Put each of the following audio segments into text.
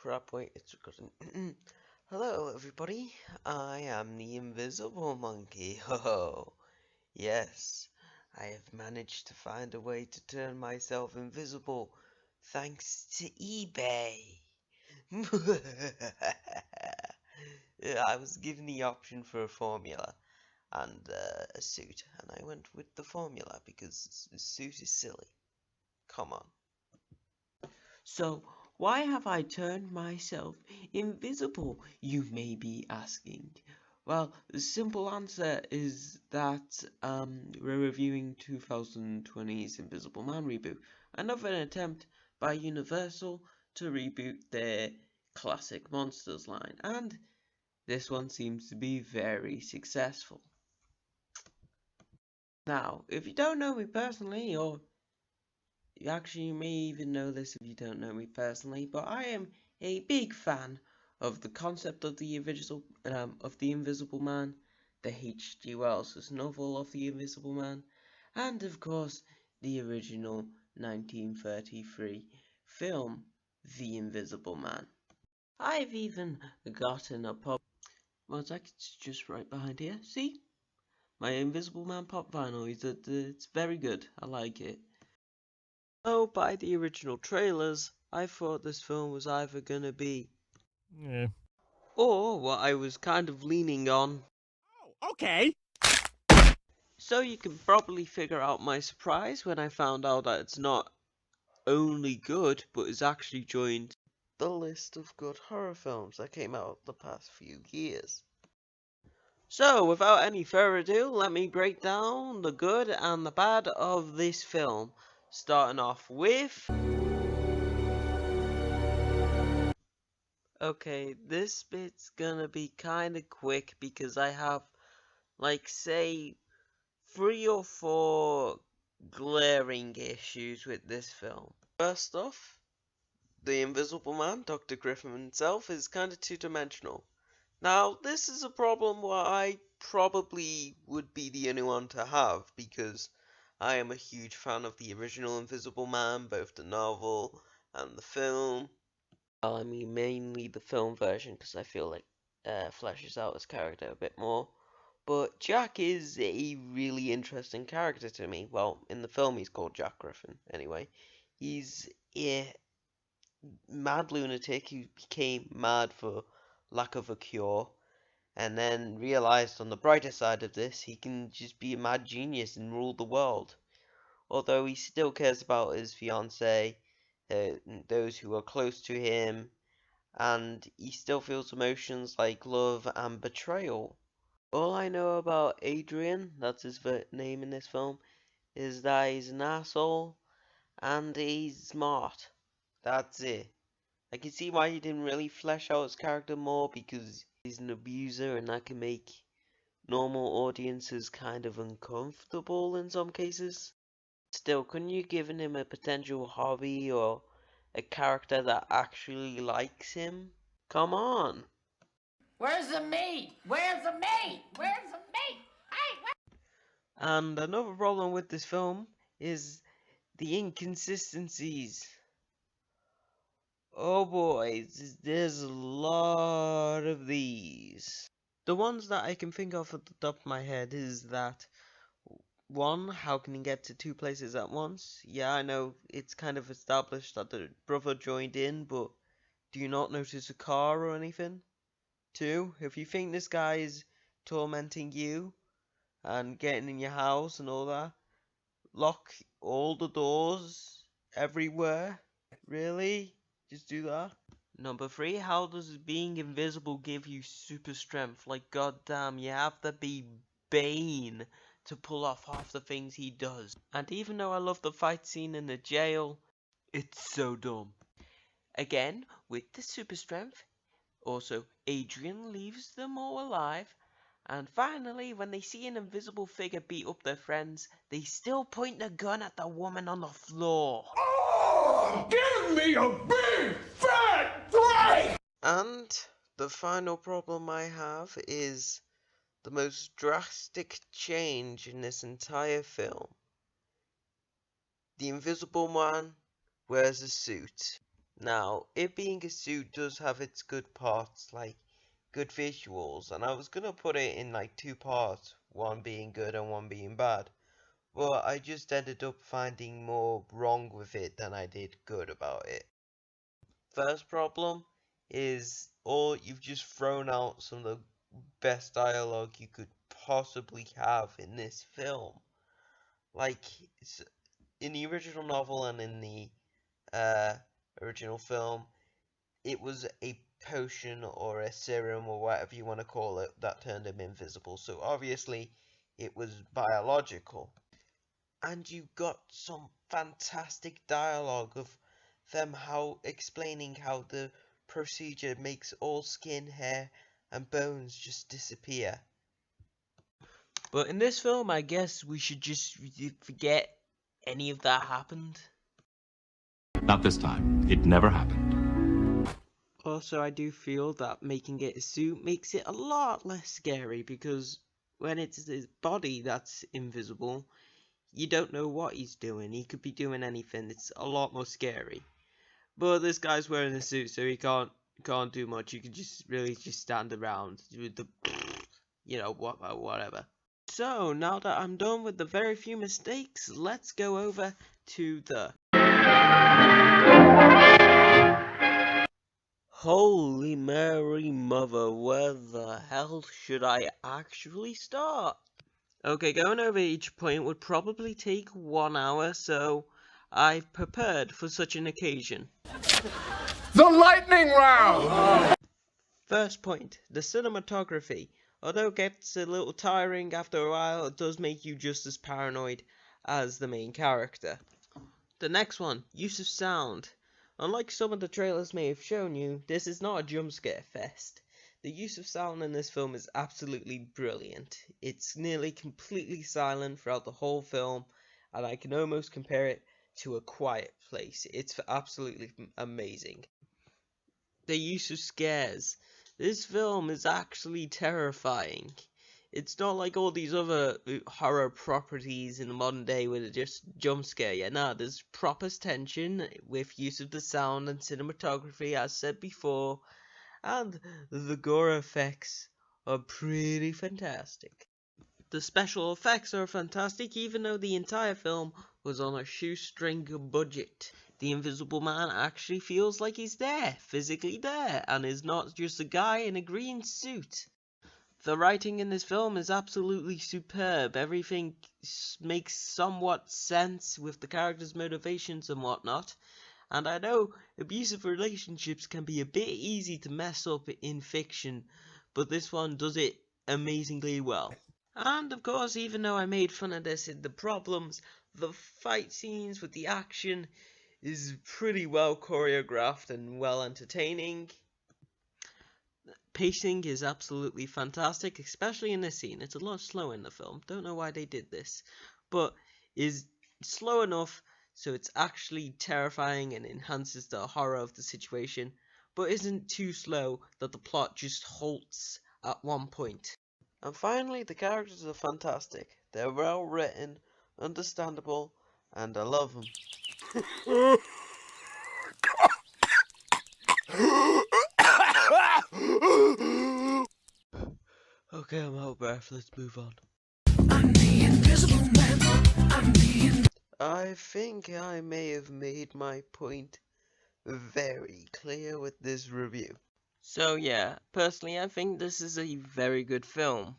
crap, wait, it's recording. Hello, everybody. I am the Invisible Monkey. Ho! Yes, I have managed to find a way to turn myself invisible thanks to eBay. I was given the option for a formula and a suit, and I went with the formula because the suit is silly. Come on. So, why have I turned myself invisible, you may be asking? Well, the simple answer is that we're reviewing 2020's Invisible Man reboot, another attempt by Universal to reboot their classic Monsters line, and this one seems to be very successful. Now, if you don't know me personally, or actually, you may even know this if you don't know me personally, but I am a big fan of the concept of the Invisible Man, the H.G. Wells' novel of the Invisible Man, and of course the original 1933 film, The Invisible Man. I've even gotten a pop. Well, it's just right behind here. See, my Invisible Man pop vinyl. It's very good. I like it. Oh, by the original trailers, I thought this film was either gonna be, or what I was kind of leaning on. Oh, okay. So you can probably figure out my surprise when I found out that it's not only good, but it's actually joined The list of good horror films that came out the past few years. So, without any further ado, let me break down the good and the bad of this film. Starting off with... Okay, this bit's gonna be kinda quick because I have, like, say, 3 or 4 glaring issues with this film. First off, the Invisible Man, Dr. Griffin himself, is kinda two-dimensional. Now, this is a problem where I probably would be the only one to have, because I am a huge fan of the original Invisible Man, both the novel and the film. Well, I mean, mainly the film version, because I feel like fleshes out his character a bit more. But Jack is a really interesting character to me. Well, in the film he's called Jack Griffin, anyway. He's a mad lunatic who became mad for lack of a cure, and then realized on the brighter side of this, he can just be a mad genius and rule the world. Although he still cares about his fiancée, those who are close to him, and he still feels emotions like love and betrayal. All I know about Adrian, that's his name in this film, is that he's an asshole and he's smart. That's it. I can see why he didn't really flesh out his character more, because he's an abuser and that can make normal audiences kind of uncomfortable in some cases. Still, couldn't you given him a potential hobby or a character that actually likes him? Come on! Where's the meat? Where's the meat? Where's the meat? And another problem with this film is the inconsistencies. Oh boy, there's a lot of these. The ones that I can think of at the top of my head is that, one, how can he get to 2 places at once? Yeah, I know it's kind of established that the brother joined in, but do you not notice a car or anything? 2, if you think this guy is tormenting you and getting in your house and all that, lock all the doors everywhere. Really? Just do that? Number 3, how does being invisible give you super strength? Like, goddamn, you have to be Bane to pull off half the things he does. And even though I love the fight scene in the jail, it's so dumb. Again, with the super strength, also Adrian leaves them all alive. And finally, when they see an invisible figure beat up their friends, they still point the gun at the woman on the floor. Oh, give me a big fat break! And the final problem I have is the most drastic change in this entire film. The Invisible Man wears a suit. Now, it being a suit does have its good parts, like good visuals, and I was gonna put it in like two parts, one being good and one being bad, but I just ended up finding more wrong with it than I did good about it. First problem is you've just thrown out some of the best dialogue you could possibly have in this film. Like, in the original novel and in the original film, it was a potion or a serum or whatever you want to call it that turned him invisible. So obviously it was biological. And you got some fantastic dialogue of them explaining how the procedure makes all skin, hair, and bones just disappear. But in this film, I guess we should just forget any of that happened. Not this time. It never happened. Also, I do feel that making it a suit makes it a lot less scary, because when it's his body that's invisible, you don't know what he's doing. He could be doing anything. It's a lot more scary. But this guy's wearing a suit, so he can't do much. You can just really just stand around with the, whatever. So now that I'm done with the very few mistakes, let's go over to the Holy Mary Mother. Where the hell should I actually start? Okay, going over each point would probably take 1 hour, so I've prepared for such an occasion. The lightning round! First point, the cinematography. Although it gets a little tiring after a while, it does make you just as paranoid as the main character. The next one, use of sound. Unlike some of the trailers may have shown you, this is not a jump scare fest. The use of sound in this film is absolutely brilliant. It's nearly completely silent throughout the whole film, and I can almost compare it to A Quiet Place. It's absolutely amazing. The use of scares. This film is actually terrifying. It's not like all these other horror properties in the modern day where they just jump scare you. Nah, there's proper tension with use of the sound and cinematography, as said before, and the gore effects are pretty fantastic. The special effects are fantastic, even though the entire film was on a shoestring budget. The Invisible Man actually feels like he's there, physically there, and is not just a guy in a green suit. The writing in this film is absolutely superb. Everything makes somewhat sense with the characters' motivations and whatnot. And I know abusive relationships can be a bit easy to mess up in fiction, but this one does it amazingly well. And of course, even though I made fun of this in the problems, the fight scenes with the action is pretty well choreographed and well entertaining. Pacing is absolutely fantastic, especially in this scene. It's a lot slow in the film. Don't know why they did this, but is slow enough so it's actually terrifying and enhances the horror of the situation, but isn't too slow that the plot just halts at one point. And finally, the characters are fantastic. They're well written, understandable, and I love them. Okay, I'm out of breath. Let's move on. I think I may have made my point very clear with this review. So yeah, personally I think this is a very good film.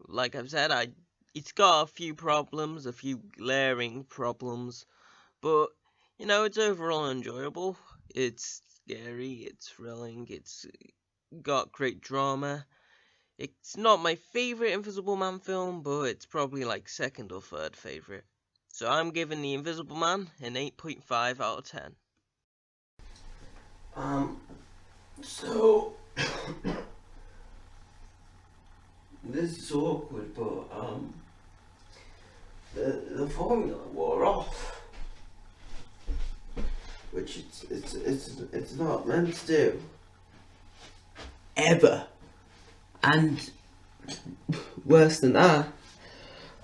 Like I've said, it's got a few problems, a few glaring problems, but it's overall enjoyable. It's scary, it's thrilling, it's got great drama. It's not my favorite Invisible Man film, but it's probably like second or third favorite. So I'm giving The Invisible Man an 8.5 out of 10. So this is awkward, but the formula wore off, which it's not meant to do. Ever. And worse than that,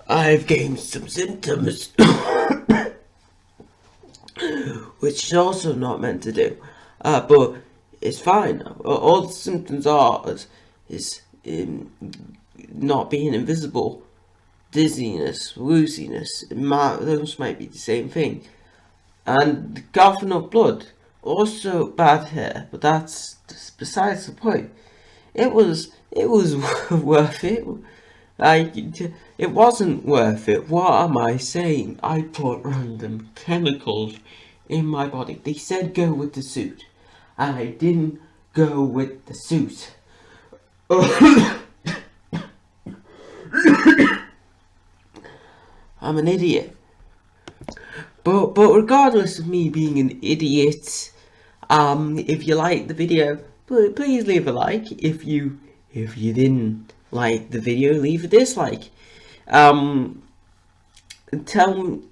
I've gained some symptoms. which is also not meant to do. But it's fine. All the symptoms is not being invisible, dizziness, wooziness. Those might be the same thing. And coughing up blood, also bad hair, but that's besides the point. It was worth it. Like, it wasn't worth it. What am I saying? I put random chemicals in my body. They said go with the suit, and I didn't go with the suit. I'm an idiot. But regardless of me being an idiot, if you liked the video, please leave a like. If you didn't like the video, leave a dislike. Tell me,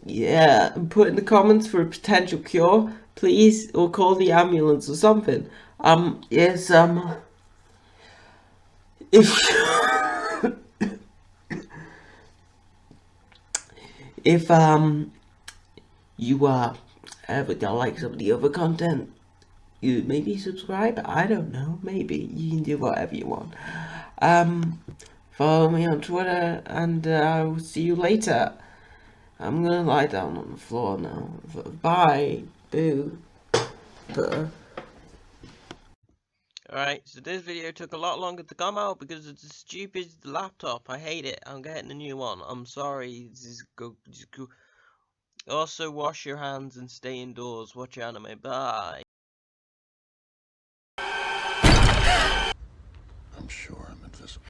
put in the comments for a potential cure, please, or call the ambulance or something. If if you ever don't like some of the other content, you maybe subscribe. I don't know. Maybe you can do whatever you want. Follow me on Twitter, and I will see you later. I'm gonna lie down on the floor now. Bye. Boo. Alright, so this video took a lot longer to come out because it's a stupid laptop. I hate it. I'm getting a new one. I'm sorry. Just go. Also, wash your hands and stay indoors. Watch anime. Bye. I'm sure